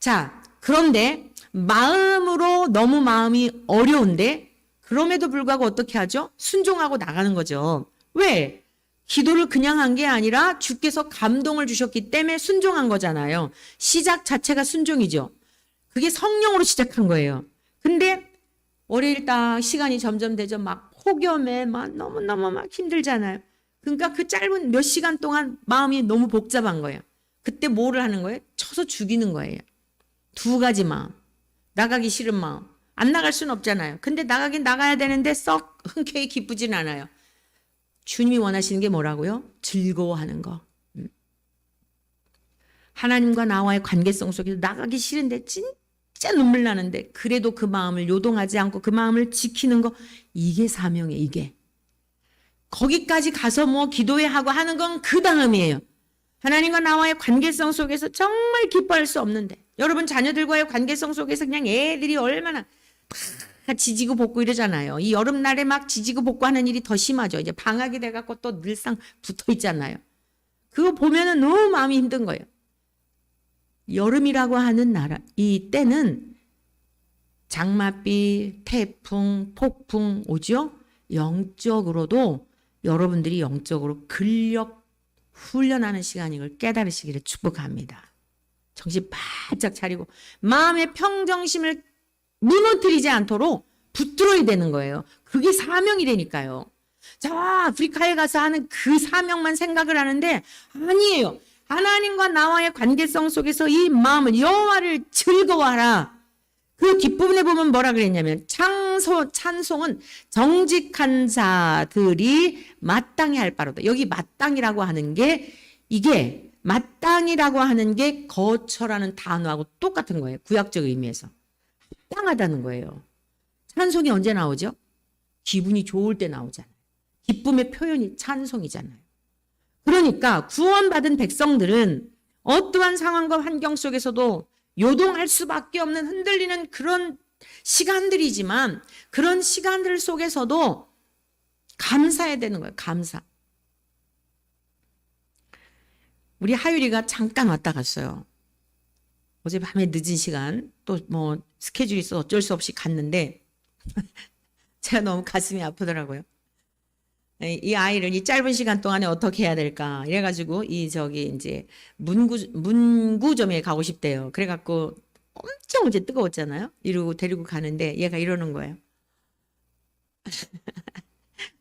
자, 그런데 마음으로 너무 마음이 어려운데 그럼에도 불구하고 어떻게 하죠? 순종하고 나가는 거죠. 왜? 기도를 그냥 한 게 아니라 주께서 감동을 주셨기 때문에 순종한 거잖아요. 시작 자체가 순종이죠. 그게 성령으로 시작한 거예요. 근데 월요일 딱 시간이 점점 되죠. 폭염에 너무너무 힘들잖아요. 그러니까 그 짧은 몇 시간 동안 마음이 너무 복잡한 거예요. 그때 뭐를 하는 거예요? 쳐서 죽이는 거예요. 두 가지 마음. 나가기 싫은 마음. 안 나갈 수는 없잖아요. 근데 나가긴 나가야 되는데 썩 흔쾌히 기쁘진 않아요. 주님이 원하시는 게 뭐라고요? 즐거워하는 거. 하나님과 나와의 관계성 속에서 나가기 싫은데 진짜 눈물 나는데 그래도 그 마음을 요동하지 않고 그 마음을 지키는 거, 이게 사명이에요. 이게. 거기까지 가서 기도회 하고 하는 건 그 다음이에요. 하나님과 나와의 관계성 속에서 정말 기뻐할 수 없는데, 여러분 자녀들과의 관계성 속에서 그냥 애들이 얼마나 다 지지고 볶고 이러잖아요. 이 여름날에 지지고 볶고 하는 일이 더 심하죠. 이제 방학이 돼갖고 또 늘상 붙어 있잖아요. 그거 보면은 너무 마음이 힘든 거예요. 여름이라고 하는 나라, 이 때는 장맛비, 태풍, 폭풍 오죠? 영적으로도 여러분들이 영적으로 근력 훈련하는 시간인 걸 깨달으시기를 축복합니다. 정신 바짝 차리고 마음의 평정심을 무너뜨리지 않도록 붙들어야 되는 거예요. 그게 사명이라니까요. 저 아프리카에 가서 하는 그 사명만 생각을 하는데 아니에요. 하나님과 나와의 관계성 속에서 이 마음을, 여호와를 즐거워하라. 그 뒷부분에 보면 뭐라 그랬냐면 찬송은 정직한 자들이 마땅히 할 바로다. 여기 마땅이라고 하는 게, 이게 마땅이라고 하는 게 거처라는 단어하고 똑같은 거예요. 구약적 의미에서. 합당하다는 거예요. 찬송이 언제 나오죠? 기분이 좋을 때 나오잖아요. 기쁨의 표현이 찬송이잖아요. 그러니까 구원받은 백성들은 어떠한 상황과 환경 속에서도 요동할 수밖에 없는 흔들리는 그런 시간들이지만 그런 시간들 속에서도 감사해야 되는 거예요. 감사. 우리 하율이가 잠깐 왔다 갔어요. 어젯밤에 늦은 시간 또 뭐 스케줄이 있어 어쩔 수 없이 갔는데 제가 너무 가슴이 아프더라고요. 이 아이를 이 짧은 시간 동안에 어떻게 해야 될까 이래가지고 이제 문구점에 가고 싶대요. 그래갖고 엄청 이제 뜨거웠잖아요. 이러고 데리고 가는데 얘가 이러는 거예요.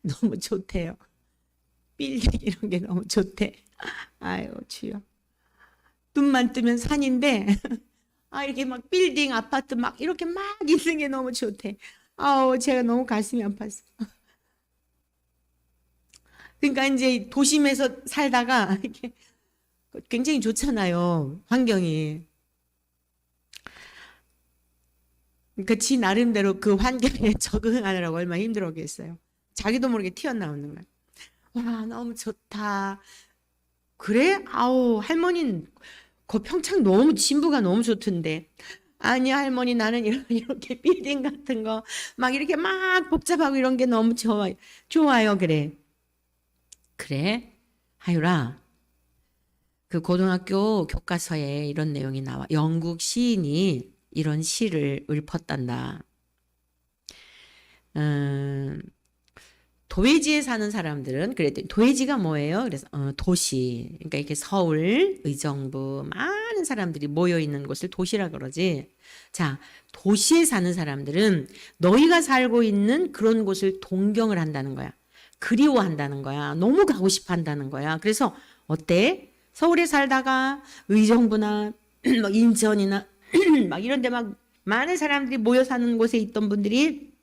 너무 좋대요. 빌딩 이런 게 너무 좋대. 아유 주여. 눈만 뜨면 산인데 이렇게 막 빌딩 아파트 막 이렇게 막 있는 게 너무 좋대. 아우 제가 너무 가슴이 아팠어. 그러니까 이제 도심에서 살다가 이렇게 굉장히 좋잖아요. 환경이. 그러니까 지 나름대로 그 환경에 적응하느라고 얼마나 힘들었겠어요. 자기도 모르게 튀어나오는 거야. 와 너무 좋다. 그래? 아우 할머니는 그 평창 너무 진부가 너무 좋던데. 아니 할머니 나는 이렇게 빌딩 같은 거 막 이렇게 막 복잡하고 이런 게 너무 좋아요. 그래 하율아, 그 고등학교 교과서에 이런 내용이 나와. 영국 시인이 이런 시를 읊었단다. 도회지에 사는 사람들은 그랬더니 도회지가 뭐예요? 그래서 도시. 그러니까 이렇게 서울, 의정부 많은 사람들이 모여 있는 곳을 도시라 그러지. 자, 도시에 사는 사람들은 너희가 살고 있는 그런 곳을 동경을 한다는 거야. 그리워한다는 거야. 너무 가고 싶어 한다는 거야. 그래서 어때? 서울에 살다가 의정부나 뭐 인천이나 막 이런 데 막 많은 사람들이 모여 사는 곳에 있던 분들이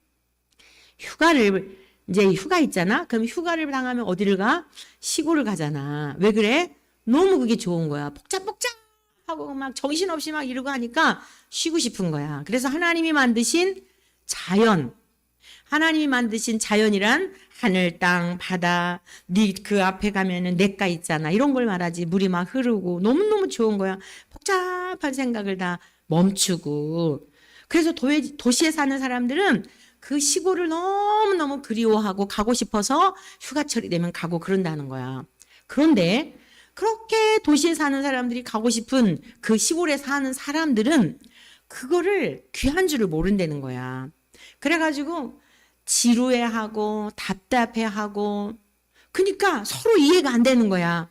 이제 휴가 있잖아? 그럼 휴가를 당하면 어디를 가? 시골을 가잖아. 왜 그래? 너무 그게 좋은 거야. 복잡하고 막 정신없이 막 이러고 하니까 쉬고 싶은 거야. 그래서 하나님이 만드신 자연이란 하늘, 땅, 바다, 그 앞에 가면은 냇가 있잖아. 이런 걸 말하지. 물이 막 흐르고 너무너무 좋은 거야. 복잡한 생각을 다 멈추고. 그래서 도시에 사는 사람들은 그 시골을 너무너무 그리워하고 가고 싶어서 휴가철이 되면 가고 그런다는 거야. 그런데 그렇게 도시에 사는 사람들이 가고 싶은 그 시골에 사는 사람들은 그거를 귀한 줄을 모른다는 거야. 그래가지고 지루해하고 답답해하고 그러니까 서로 이해가 안 되는 거야.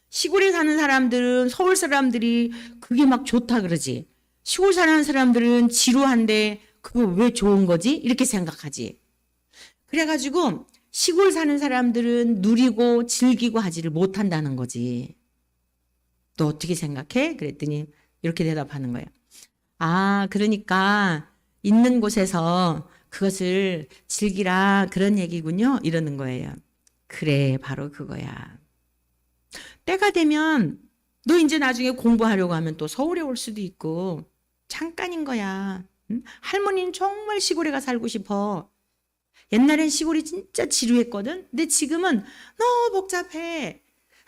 시골에 사는 사람들은 서울 사람들이 그게 막 좋다 그러지. 시골 사는 사람들은 지루한데 그거 왜 좋은 거지? 이렇게 생각하지. 그래가지고 시골 사는 사람들은 누리고 즐기고 하지를 못한다는 거지. 너 어떻게 생각해? 그랬더니 이렇게 대답하는 거예요. 그러니까 있는 곳에서 그것을 즐기라 그런 얘기군요. 이러는 거예요. 그래, 바로 그거야. 때가 되면 너 이제 나중에 공부하려고 하면 또 서울에 올 수도 있고 잠깐인 거야. 응? 할머니는 정말 시골에 가 살고 싶어. 옛날엔 시골이 진짜 지루했거든. 근데 지금은 너무 복잡해.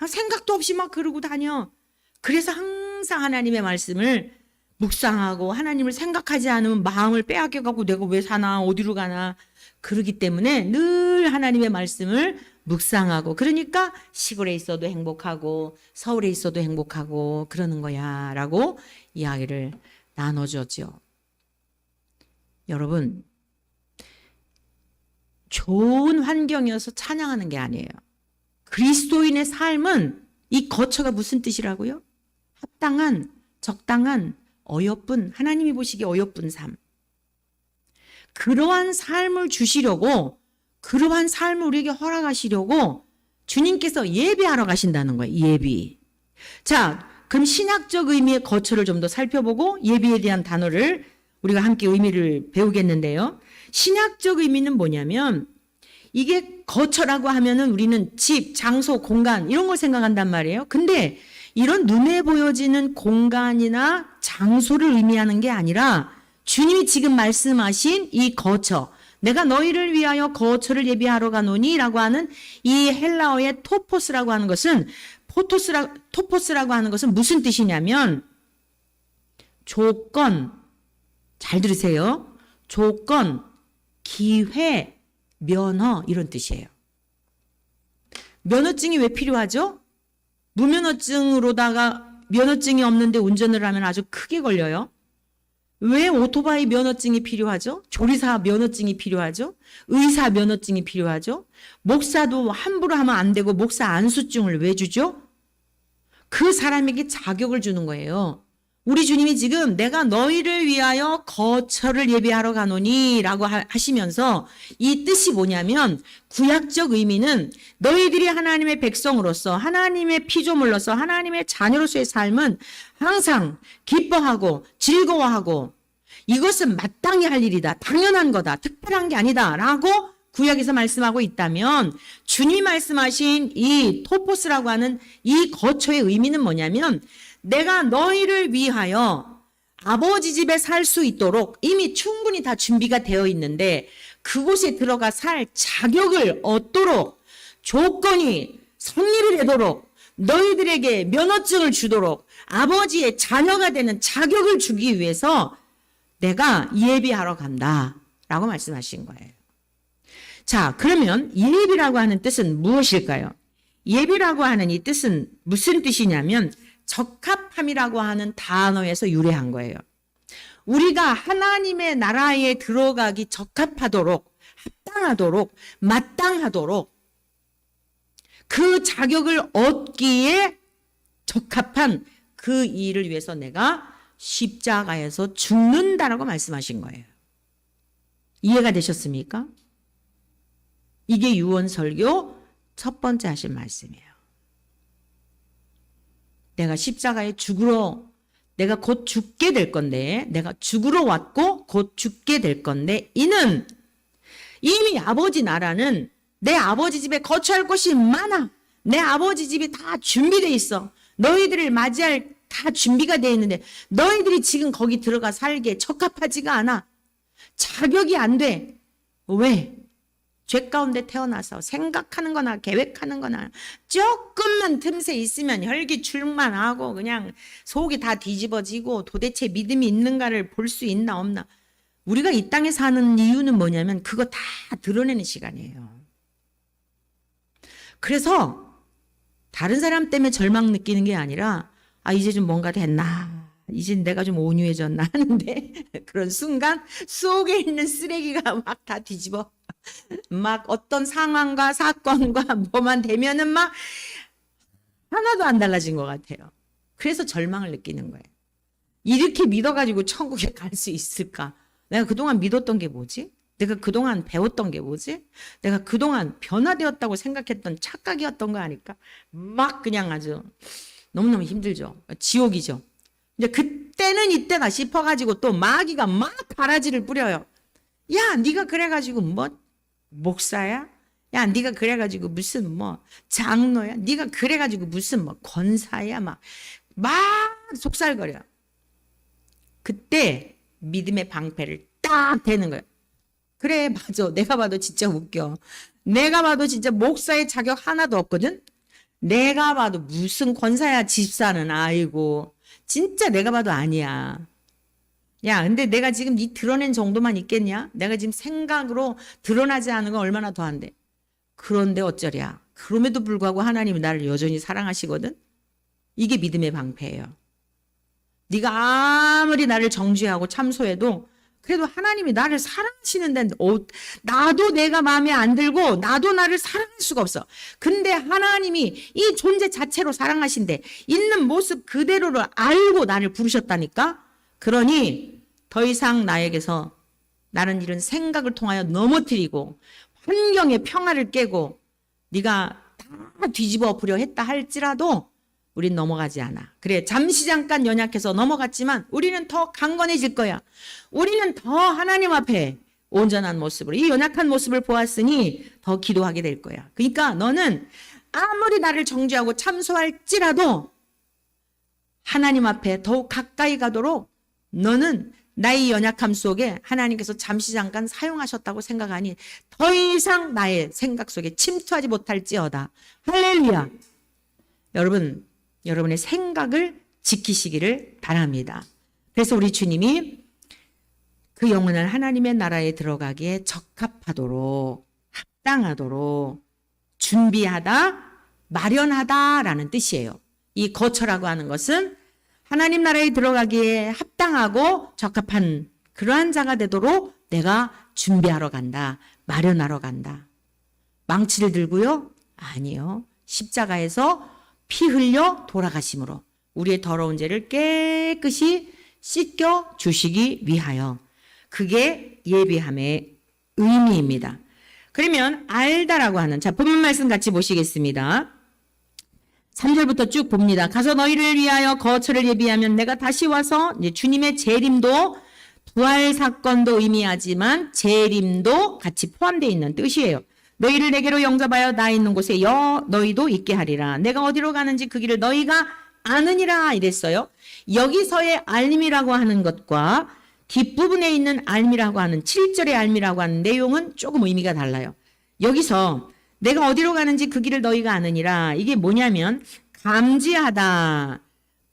생각도 없이 막 그러고 다녀. 그래서 항상 하나님의 말씀을 묵상하고 하나님을 생각하지 않으면 마음을 빼앗겨갖고 내가 왜 사나 어디로 가나 그러기 때문에 늘 하나님의 말씀을 묵상하고 그러니까 시골에 있어도 행복하고 서울에 있어도 행복하고 그러는 거야 라고 이야기를 나눠줬죠. 여러분 좋은 환경이어서 찬양하는 게 아니에요. 그리스도인의 삶은 이 거처가 무슨 뜻이라고요? 합당한, 적당한, 어여쁜, 하나님이 보시기에 어여쁜 삶. 그러한 삶을 주시려고, 그러한 삶을 우리에게 허락하시려고 주님께서 예배하러 가신다는 거예요. 예비. 자, 그럼 신학적 의미의 거처를 좀 더 살펴보고 예비에 대한 단어를 우리가 함께 의미를 배우겠는데요. 신학적 의미는 뭐냐면 이게 거처라고 하면은 우리는 집, 장소, 공간 이런 걸 생각한단 말이에요. 근데 이런 눈에 보여지는 공간이나 장소를 의미하는 게 아니라 주님이 지금 말씀하신 이 거처, 내가 너희를 위하여 거처를 예비하러 가노니 라고 하는 이 헬라어의 토포스라고 하는 것은 토포스라고 하는 것은 무슨 뜻이냐면 조건, 잘 들으세요. 조건, 기회, 면허 이런 뜻이에요. 면허증이 왜 필요하죠? 무면허증으로다가 면허증이 없는데 운전을 하면 아주 크게 걸려요. 왜 오토바이 면허증이 필요하죠? 조리사 면허증이 필요하죠? 의사 면허증이 필요하죠? 목사도 함부로 하면 안 되고 목사 안수증을 왜 주죠? 그 사람에게 자격을 주는 거예요. 우리 주님이 지금 내가 너희를 위하여 거처를 예비하러 가노니 라고 하시면서 이 뜻이 뭐냐면 구약적 의미는 너희들이 하나님의 백성으로서 하나님의 피조물로서 하나님의 자녀로서의 삶은 항상 기뻐하고 즐거워하고 이것은 마땅히 할 일이다. 당연한 거다. 특별한 게 아니다. 라고 구약에서 말씀하고 있다면 주님이 말씀하신 이 토포스라고 하는 이 거처의 의미는 뭐냐면 내가 너희를 위하여 아버지 집에 살 수 있도록 이미 충분히 다 준비가 되어 있는데 그곳에 들어가 살 자격을 얻도록 조건이 성립이 되도록 너희들에게 면허증을 주도록 아버지의 자녀가 되는 자격을 주기 위해서 내가 예비하러 간다 라고 말씀하신 거예요. 자, 그러면 예비라고 하는 뜻은 무엇일까요? 예비라고 하는 이 뜻은 무슨 뜻이냐면 적합함이라고 하는 단어에서 유래한 거예요. 우리가 하나님의 나라에 들어가기 적합하도록, 합당하도록, 마땅하도록 그 자격을 얻기에 적합한 그 일을 위해서 내가 십자가에서 죽는다라고 말씀하신 거예요. 이해가 되셨습니까? 이게 유언설교 첫 번째 하신 말씀이에요. 내가 십자가에 내가 곧 죽게 될 건데, 내가 죽으러 왔고 곧 죽게 될 건데, 이는 이미 아버지 나라는 내 아버지 집에 거처할 곳이 많아. 내 아버지 집이 다 준비되어 있어. 너희들을 맞이할 다 준비가 되어 있는데 너희들이 지금 거기 들어가 살기에 적합하지가 않아. 자격이 안 돼. 왜? 죄 가운데 태어나서 생각하는 거나 계획하는 거나 조금만 틈새 있으면 혈기출만 하고 그냥 속이 다 뒤집어지고 도대체 믿음이 있는가를 볼 수 있나 없나. 우리가 이 땅에 사는 이유는 뭐냐면 그거 다 드러내는 시간이에요. 그래서 다른 사람 때문에 절망 느끼는 게 아니라 이제 좀 뭔가 됐나, 이제 내가 좀 온유해졌나 하는데 그런 순간 속에 있는 쓰레기가 막 다 뒤집어 막 어떤 상황과 사건과 뭐만 되면은 막 하나도 안 달라진 것 같아요. 그래서 절망을 느끼는 거예요. 이렇게 믿어가지고 천국에 갈 수 있을까? 내가 그동안 믿었던 게 뭐지? 내가 그동안 배웠던 게 뭐지? 내가 그동안 변화되었다고 생각했던 착각이었던 거 아닐까? 막 그냥 아주 너무너무 힘들죠. 지옥이죠. 이제 그때는 이때다 싶어가지고 또 마귀가 막 바라지를 뿌려요. 야, 네가 그래가지고 뭐 목사야? 야, 네가 그래가지고 무슨 뭐 장로야? 네가 그래가지고 무슨 뭐 권사야? 막 속살거려. 그때 믿음의 방패를 딱 대는 거예요. 그래, 맞아. 내가 봐도 진짜 웃겨. 내가 봐도 진짜 목사의 자격 하나도 없거든. 내가 봐도 무슨 권사야 집사는. 아이고 진짜 내가 봐도 아니야. 야, 근데 내가 지금 네 드러낸 정도만 있겠냐? 내가 지금 생각으로 드러나지 않은 건 얼마나 더한데. 그런데 어쩌랴. 그럼에도 불구하고 하나님이 나를 여전히 사랑하시거든. 이게 믿음의 방패예요. 네가 아무리 나를 정죄하고 참소해도 그래도 하나님이 나를 사랑하시는데 나도 내가 마음에 안 들고 나도 나를 사랑할 수가 없어. 근데 하나님이 이 존재 자체로 사랑하신데 있는 모습 그대로를 알고 나를 부르셨다니까. 그러니 더 이상 나에게서 나는 이런 생각을 통하여 넘어뜨리고 환경의 평화를 깨고 네가 다 뒤집어 엎으려 했다 할지라도 우린 넘어가지 않아. 그래, 잠시 잠깐 연약해서 넘어갔지만 우리는 더 강건해질 거야. 우리는 더 하나님 앞에 온전한 모습으로 이 연약한 모습을 보았으니 더 기도하게 될 거야. 그러니까 너는 아무리 나를 정죄하고 참소할지라도 하나님 앞에 더욱 가까이 가도록 너는 나의 연약함 속에 하나님께서 잠시 잠깐 사용하셨다고 생각하니 더 이상 나의 생각 속에 침투하지 못할지어다. 할렐루야. 여러분, 여러분의 생각을 지키시기를 바랍니다. 그래서 우리 주님이 그 영혼은 하나님의 나라에 들어가기에 적합하도록, 합당하도록 준비하다, 마련하다라는 뜻이에요. 이 거처라고 하는 것은 하나님 나라에 들어가기에 합당하고 적합한 그러한 자가 되도록 내가 준비하러 간다, 마련하러 간다. 망치를 들고요? 아니요. 십자가에서 피 흘려 돌아가심으로 우리의 더러운 죄를 깨끗이 씻겨 주시기 위하여. 그게 예비함의 의미입니다. 그러면 알다라고 하는, 자, 본문 말씀 같이 보시겠습니다. 3절부터 쭉 봅니다. 가서 너희를 위하여 거처를 예비하면 내가 다시 와서, 이제 주님의 재림도 부활 사건도 의미하지만 재림도 같이 포함되어 있는 뜻이에요. 너희를 내게로 영접하여 나 있는 곳에 너희도 있게 하리라. 내가 어디로 가는지 그 길을 너희가 아느니라 이랬어요. 여기서의 알림이라고 하는 것과 뒷부분에 있는 알미라고 하는 7절의 알미라고 하는 내용은 조금 의미가 달라요. 여기서 내가 어디로 가는지 그 길을 너희가 아느니라. 이게 뭐냐면 감지하다,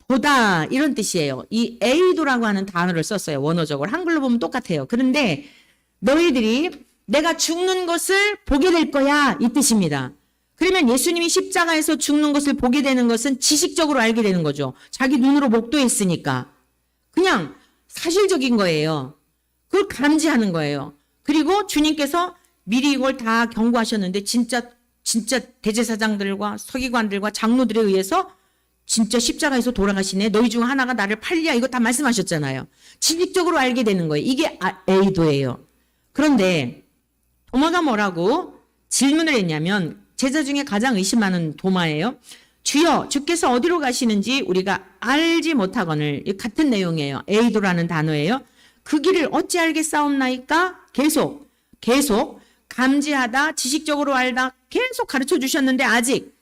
보다 이런 뜻이에요. 이 에이도라고 하는 단어를 썼어요. 원어적으로. 한글로 보면 똑같아요. 그런데 너희들이 내가 죽는 것을 보게 될 거야 이 뜻입니다. 그러면 예수님이 십자가에서 죽는 것을 보게 되는 것은 지식적으로 알게 되는 거죠. 자기 눈으로 목도했으니까. 그냥 사실적인 거예요. 그걸 감지하는 거예요. 그리고 주님께서 미리 이걸 다 경고하셨는데 진짜 대제사장들과 서기관들과 장로들에 의해서 진짜 십자가에서 돌아가시네. 너희 중 하나가 나를 팔리야. 이거 다 말씀하셨잖아요. 지식적으로 알게 되는 거예요. 이게 에이도예요. 그런데 도마가 뭐라고 질문을 했냐면 제자 중에 가장 의심 많은 도마예요. 주여, 주께서 어디로 가시는지 우리가 알지 못하거늘. 같은 내용이에요. 에이도라는 단어예요. 그 길을 어찌 알겠사옵나이까? 계속 감지하다, 지식적으로 알다 계속 가르쳐 주셨는데 아직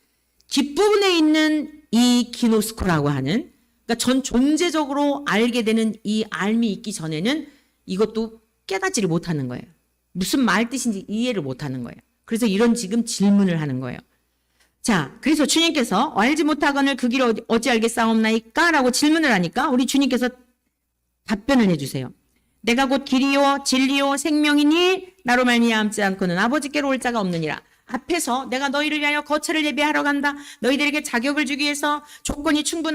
뒷부분에 있는 이 기노스코라고 하는, 그러니까 전 존재적으로 알게 되는 이 알미 있기 전에는 이것도 깨닫지를 못하는 거예요. 무슨 말 뜻인지 이해를 못하는 거예요. 그래서 이런 지금 질문을 하는 거예요. 자, 그래서 주님께서 알지 못하거늘 그 길을 어찌 알겠사옵나이까? 라고 질문을 하니까 우리 주님께서 답변을 해주세요. 내가 곧 길이요 진리요 생명이니 나로 말미암지 않고는 아버지께로 올 자가 없느니라. 앞에서 내가 너희를 위하여 거처를 예비하러 간다. 너희들에게 자격을 주기 위해서 조건이 충분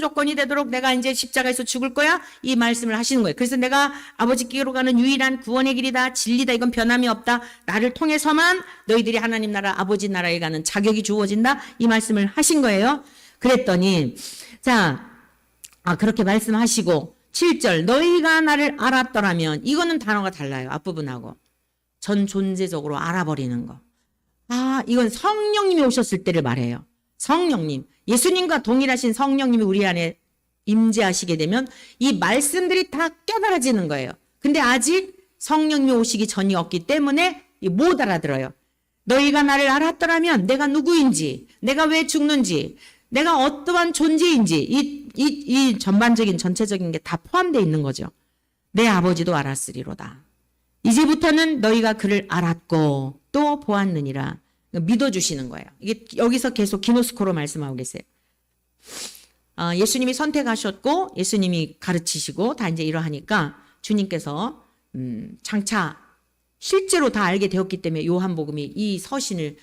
조건이 되도록 내가 이제 십자가에서 죽을 거야. 이 말씀을 하시는 거예요. 그래서 내가 아버지께로 가는 유일한 구원의 길이다. 진리다. 이건 변함이 없다. 나를 통해서만 너희들이 하나님 나라 아버지 나라에 가는 자격이 주어진다. 이 말씀을 하신 거예요. 그랬더니 그렇게 말씀하시고 7절 너희가 나를 알았더라면, 이거는 단어가 달라요. 앞부분하고. 전 존재적으로 알아버리는 거. 이건 성령님이 오셨을 때를 말해요. 성령님, 예수님과 동일하신 성령님이 우리 안에 임재하시게 되면 이 말씀들이 다 깨달아지는 거예요. 근데 아직 성령님이 오시기 전이었기 때문에 못 알아들어요. 너희가 나를 알았더라면 내가 누구인지, 내가 왜 죽는지, 내가 어떠한 존재인지 이 전반적인 전체적인 게 다 포함되어 있는 거죠. 내 아버지도 알았으리로다. 이제부터는 너희가 그를 알았고 또 보았느니라. 믿어주시는 거예요. 이게 여기서 계속 기노스코로 말씀하고 계세요. 예수님이 선택하셨고 예수님이 가르치시고 다 이제 이러하니까 주님께서 장차 실제로 다 알게 되었기 때문에 요한복음이 이 서신을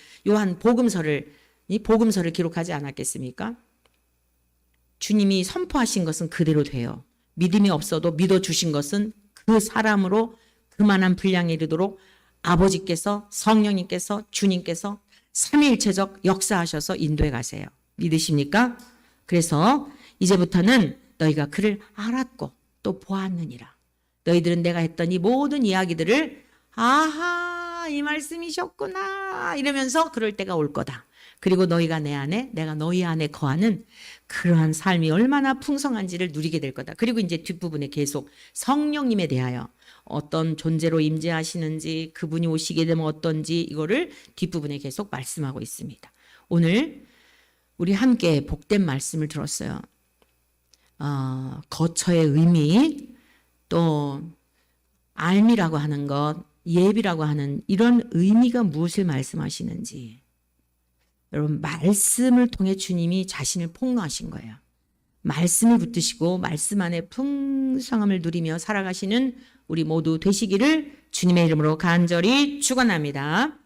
이 복음서를 기록하지 않았겠습니까? 주님이 선포하신 것은 그대로 돼요. 믿음이 없어도 믿어주신 것은 그 사람으로 그만한 분량에 이르도록 아버지께서, 성령님께서, 주님께서 삼위일체적 역사하셔서 인도해 가세요. 믿으십니까? 그래서 이제부터는 너희가 그를 알았고 또 보았느니라. 너희들은 내가 했던 이 모든 이야기들을 이 말씀이셨구나 이러면서 그럴 때가 올 거다. 그리고 너희가 내 안에, 내가 너희 안에 거하는 그러한 삶이 얼마나 풍성한지를 누리게 될 거다. 그리고 이제 뒷부분에 계속 성령님에 대하여 어떤 존재로 임재하시는지, 그분이 오시게 되면 어떤지 이거를 뒷부분에 계속 말씀하고 있습니다. 오늘 우리 함께 복된 말씀을 들었어요. 거처의 의미, 또 알미라고 하는 것, 예비라고 하는 이런 의미가 무엇을 말씀하시는지 여러분 말씀을 통해 주님이 자신을 폭로하신 거예요. 말씀을 붙드시고 말씀 안에 풍성함을 누리며 살아가시는 우리 모두 되시기를 주님의 이름으로 간절히 축원합니다.